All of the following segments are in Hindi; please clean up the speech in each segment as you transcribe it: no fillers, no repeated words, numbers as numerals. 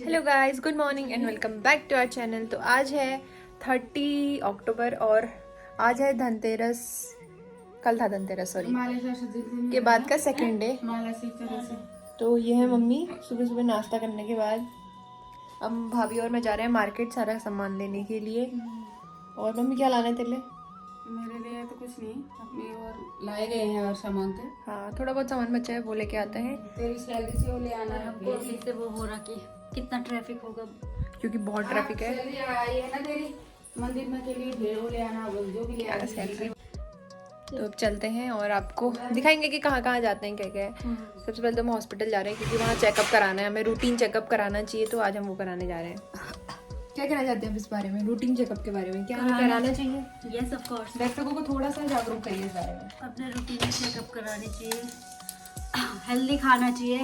Hello guys, good morning and welcome back to our channel. तो आज है 30 अक्टूबर और आज है धनतेरस। कल था धनतेरस, सॉरी, के बाद का सेकंड डे। तो ये है मम्मी सुबह सुबह नाश्ता करने के बाद। अब भाभी और मैं जा रहे हैं मार्केट सारा सामान लेने के लिए। और मम्मी क्या लाना है तेरे लिए? मेरे लिए तो कुछ नहीं, अपनी और लाए गए हैं और सामान तो। हाँ, थोड़ा बहुत सामान बचा है, वो लेके आते हैं तेरी सैलरी से वो ले आना है हमको अभी से वो हो रहा कि कितना ट्रैफिक होगा। क्योंकि बहुत ट्रैफिक है। सैलरी आई है ना तेरी, मंदिर में के लिए भेड़ वो ले आना, जो भी ले आना सैलरी। तो अब चलते हैं और आपको दिखाएंगे कि कहाँ कहाँ जाते हैं, क्या क्या है। सबसे पहले तो हम हॉस्पिटल जा रहे हैं क्योंकि वहाँ चेकअप कराना है, हमें रूटीन चेकअप कराना चाहिए। तो आज हम वो कराने जा रहे हैं। क्या कहना चाहते हैं आप इस बारे में, रूटीन चेकअप के बारे में? क्या हमें कराना चाहिए? यस ऑफ कोर्स, दर्शकों को थोड़ा सा जागरूक करिए इस बारे में। अपने रूटीन में चेकअप कराने चाहिए, हेल्दी खाना चाहिए,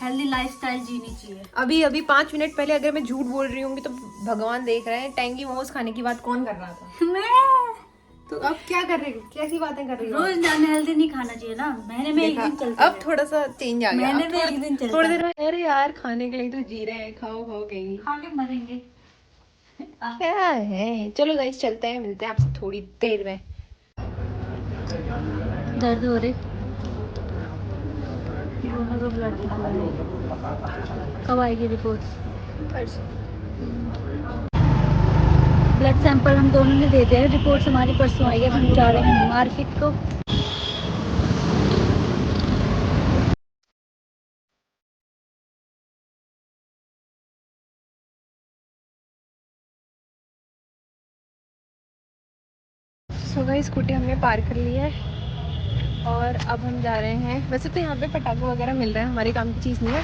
हेल्दी लाइफस्टाइल जीनी चाहिए। अभी अभी 5 मिनट पहले अगर मैं झूठ बोल रही हूँ तो भगवान देख रहे हैं, टेंगी मोमोज खाने की बात कौन कर रहा था? मैं तो अब क्या कर रही हो, कैसी बातें कर रही हो? रोज अनहेल्दी नहीं खाना चाहिए ना, महीने में एक दिन चलता अब थोड़ा सा चेंज आ गया। महीने अब में एक दिन चलता थोड़ी देर में, अरे यार खाने के लिए तो जी रहे हैं, खाओ खाओ कहीं। खा के मरेंगे। क्या है, चलो गाइस चलते हैं, मिलते हैं आपसे थोड़ी देर में। दर्द हो रहे दोनों को ब्लड कब आएगी रिपोर्ट? ब्लड सैंपल हम दोनों ने दे दिया है, रिपोर्ट हमारी परसों आएगी। हम जा रहे हैं मार्केट को। सो गाइस स्कूटी हमने पार कर ली है और अब हम जा रहे हैं। वैसे तो यहाँ पे पटाखे वगैरह मिल रहे हैं, हमारे काम की चीज़ नहीं है,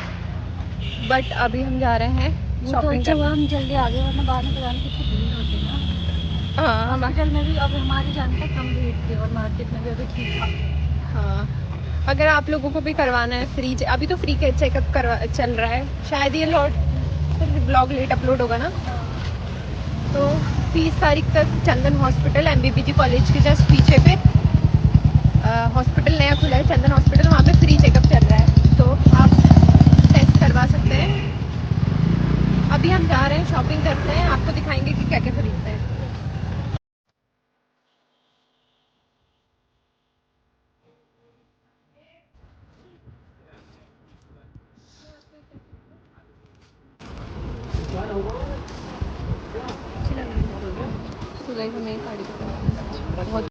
बट अभी हम जा रहे हैं वो तो शॉपिंग अच्छा हुआ करने। हम जल्दी आ गए, वरना बाद में पता नहीं कितनी भीड़ होती है ना। हाँ हॉस्पिटल में भी अब हमारी जाने तक कम भीड़ थी और मार्केट में भी अभी ठीक था। हाँ, अगर आप लोगों को भी करवाना है फ्री, अभी तो फ्री के चेकअप करवा चल रहा है, शायद ये ब्लॉग लेट अपलोड होगा ना। तो 30 तारीख तक चंदन हॉस्पिटल MBBG कॉलेज के जस्ट पीछे पे हॉस्पिटल नया खुला है, चंदन हॉस्पिटल। वहाँ पे फ्री चेकअप चल रहा है, तो आप टेस्ट करवा सकते हैं। अभी हम जा रहे हैं, शॉपिंग करते हैं, आपको दिखाएंगे कि क्या क्या खरीदते हैं। बहुत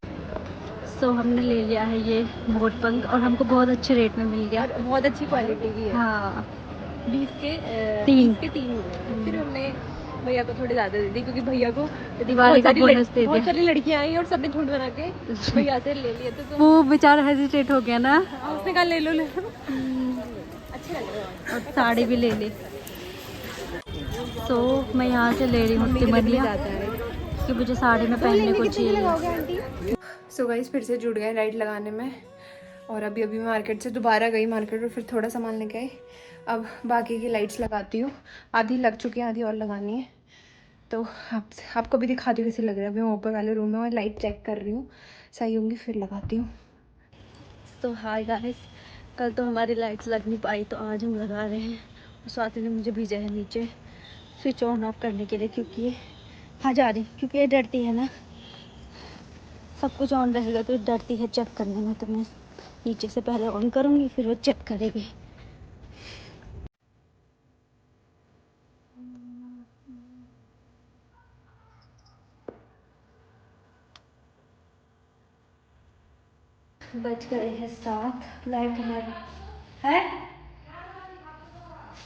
सो हमने ले लिया है ये मोट पंख और हमको बहुत अच्छे रेट में मिल गया। बहुत अच्छी क्वालिटी की है। हाँ, 20 के तीन। 20 के 3 हो गए। फिर हमने भैया को थोड़े ज़्यादा दे दी क्योंकि भैया को दिवाली का बोनस दे बहुत दिया। सारी लड़कियां आई और सबने झुंड बना के भैया से ले लिए। तो वो बेचारा हेजिटेट हो गया ना। उसने कहा ले लो ले लो। अच्छे लग रहे हैं। और साड़ी भी ले ली। तो मैं यहाँ से ले रही हूँ तिमनिया कि मुझे साड़ी में पहनने को चाहिए। सो गाइस फिर से जुड़ गए लाइट लगाने में। और अभी अभी मैं मार्केट से दोबारा गई मार्केट और फिर थोड़ा सामान लेके आई। अब बाकी की लाइट्स लगाती हूँ, आधी लग चुकी है, आधी और लगानी है। तो आपको भी दिखाती हूँ कैसे लग रहा है। अभी मैं ऊपर वाले रूम में और लाइट चेक कर रही हूँ, सही होंगी फिर लगाती हूँ। तो हाय गाइस, कल तो हमारी लाइट्स लग नहीं पाई, तो आज हम लगा रहे हैं। और स्वाति ने मुझे भेजा है नीचे स्विच ऑन ऑफ करने के लिए, क्योंकि हाँ जा रही, क्योंकि ये डरती है ना, सब कुछ ऑन रहेगा तो डरती है चेक करने में। तो मैं नीचे से पहले ऑन करूँगी, फिर वो चेक करेगी। बज गए हैं 7, लाइट हमारी है,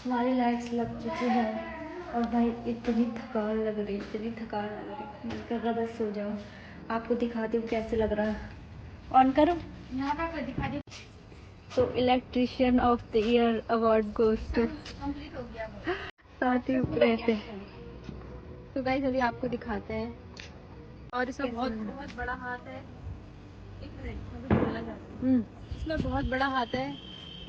हमारी लाइट्स लग चुकी है। और भाई इतनी थकान लग रही, इतनी थकान लग रही, मन कर रहा बस सो जाओ। आपको दिखाती हूँ कैसे लग रहा है। ऑन करूँ? यहाँ पर दिखा दी। तो electrician of the year award goes to complete हो गया। साथ ही ऊपर से। तो गाइस अभी आपको दिखाते हैं। और इसमें बहुत बहुत बड़ा हाथ है। एक मिनट, मैं कुछ बोलना चाहती हूँ। इसमें बहुत बड़ा हाथ है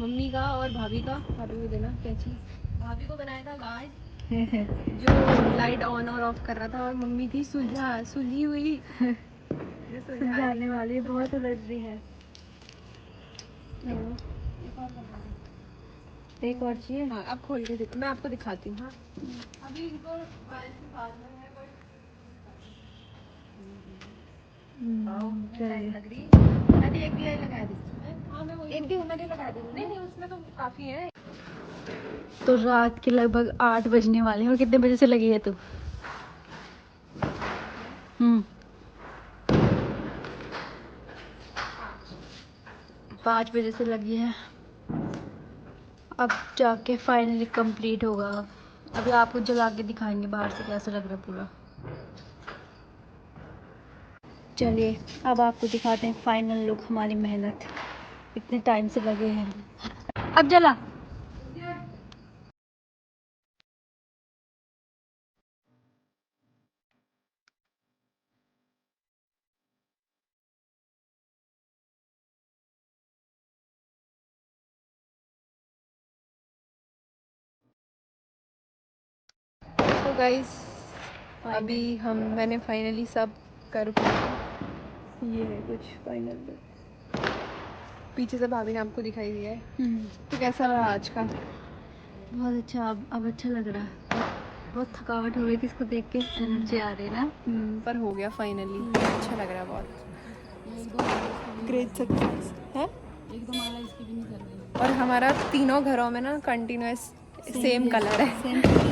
मम्मी का और भाभी का। भाभी को देना क्या चीज़, भाभी को बनाया था गार्ड जो लाइट ऑन और ऑफ कर रहा था, और मम्मी थी सुलझी हुई जो सुलझाने वाली बहुत एलर्जी है। ये कौन बना रहा है? एक और चाहिए। हाँ अब खोल के देखो, मैं आपको दिखाती हूँ। हाँ अभी इनको चलिए। लग रही अभी एक लेयर लगा दी हाँ मैं एक भी मैंने लगा दी। नहीं उसमें तो काफी है। तो रात के लगभग 8 बजने वाले हैं और कितने बजे से लगी है तू? 5 बजे से लगी है। अब जाके फाइनली कंप्लीट होगा। अभी आपको जला के दिखाएंगे बाहर से कैसा लग रहा है पूरा। चलिए अब आपको दिखाते हैं फाइनल लुक, हमारी मेहनत इतने टाइम से लगे हैं। अब जला। तो गाइस अभी मैंने फाइनली सब कर ये है कुछ फाइनल लुक। पीछे से भाभी ने आपको दिखाई दिया है। तो कैसा रहा आज का? बहुत अच्छा। अब अच्छा लग रहा है। बहुत थकावट हो गई थी इसको देख के, एनर्जी आ रही है ना। पर हो गया फाइनली। अच्छा लग रहा है बहुत। ग्रेट सक्सेस है। एक दो माला इसकी भी नहीं कर रही। और हमारा तीनों घरों में ना कंटिन्यूअस सेम कलर है।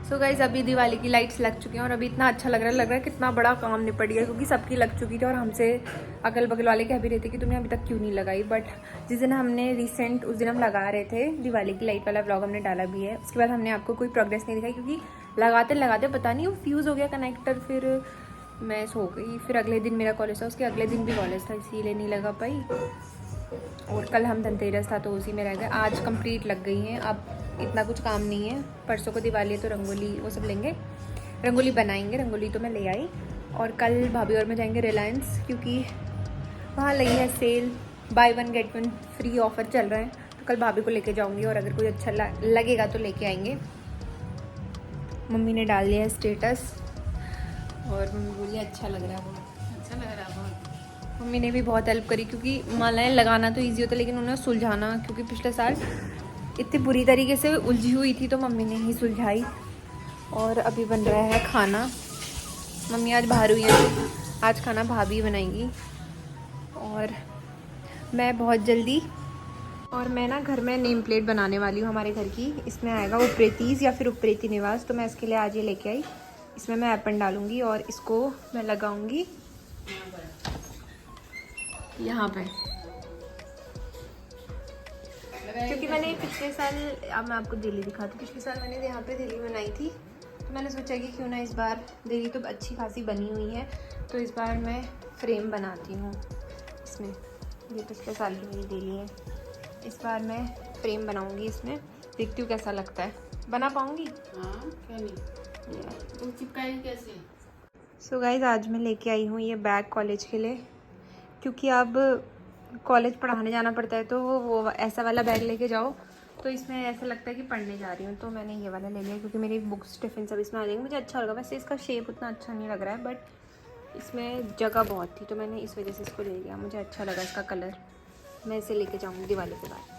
सो गाइस अभी दिवाली की लाइट्स लग चुकी हैं और अभी इतना अच्छा लग रहा है कितना बड़ा काम निपट गया, क्योंकि सबकी लग चुकी थी और हमसे अगल बगल वाले कह भी रहे थे कि तुमने अभी तक क्यों नहीं लगाई। बट जिस दिन हमने रिसेंट उस दिन हम लगा रहे थे दिवाली की लाइट वाला व्लॉग हमने डाला भी है। उसके बाद हमने आपको कोई प्रोग्रेस नहीं दिखाई, क्योंकि लगाते लगाते पता नहीं वो फ्यूज़ हो गया कनेक्टर, फिर मैं सो गई। फिर अगले दिन मेरा कॉलेज था, उसके अगले दिन भी कॉलेज था, इसीलिए नहीं लगा पाई। और कल हम धनतेरस था तो उसी में रह गए। आज कंप्लीट लग गई हैं। अब इतना कुछ काम नहीं है। परसों को दिवाली है तो रंगोली वो सब लेंगे, रंगोली बनाएंगे। रंगोली तो मैं ले आई। और कल भाभी और मैं जाएंगे रिलायंस, क्योंकि वहाँ लगी है sale, buy 1 get 1 free offer चल रहा है। तो कल भाभी को लेके जाऊँगी और अगर कोई अच्छा लगेगा तो लेके आएंगे। मम्मी ने डाल दिया है स्टेटस और मम्मी बोली अच्छा लग रहा है बहुत। अच्छा लग रहा है बहुत। मम्मी ने भी बहुत हेल्प करी, क्योंकि मालाएं लगाना तो इजी होता है लेकिन उन्हें सुलझाना, क्योंकि पिछले साल इतनी बुरी तरीके से उलझी हुई थी तो मम्मी ने ही सुलझाई। और अभी बन रहा है खाना। मम्मी आज बाहर हुई है तो आज खाना भाभी बनाएंगी। और मैं बहुत जल्दी और मैं ना घर में नेम प्लेट बनाने वाली हूँ हमारे घर की। इसमें आएगा उप्रेतीज या फिर उप्रेती निवास, तो मैं इसके लिए आज ये लेके आई। इसमें मैं एपन डालूंगी और इसको मैं लगाऊंगी यहाँ पे, क्योंकि मैंने पिछले साल, अब मैं आपको दिल्ली दिखाती हूँ, पिछले साल मैंने यहाँ पे दिल्ली बनाई थी तो मैंने सोचा कि क्यों ना इस बार, दिल्ली तो अच्छी खासी बनी हुई है तो इस बार मैं फ्रेम बनाती हूँ इसमें। ये पिछले साल की मेरी दिल्ली है, इस बार मैं फ्रेम बनाऊँगी इसमें, देखती हूँ कैसा लगता है। बना पाऊँगी? हाँ क्या नहीं, तो चिपकाएगी कैसे? सो गाइज आज मैं लेके आई हूँ ये बैग कॉलेज के लिए, क्योंकि अब कॉलेज पढ़ाने जाना पड़ता है तो वो ऐसा वाला बैग लेके जाओ तो इसमें ऐसा लगता है कि पढ़ने जा रही हूँ। तो मैंने ये वाला ले लिया क्योंकि मेरी बुक्स टिफ़िन सब इसमें आ जाएंगे। मुझे अच्छा लगा, वैसे इसका शेप उतना अच्छा नहीं लग रहा है बट इसमें जगह बहुत थी तो मैंने इस वजह से इसको ले लिया। मुझे अच्छा लगा इसका कलर, मैं इसे लेके जाऊँगी दिवाली के बाद।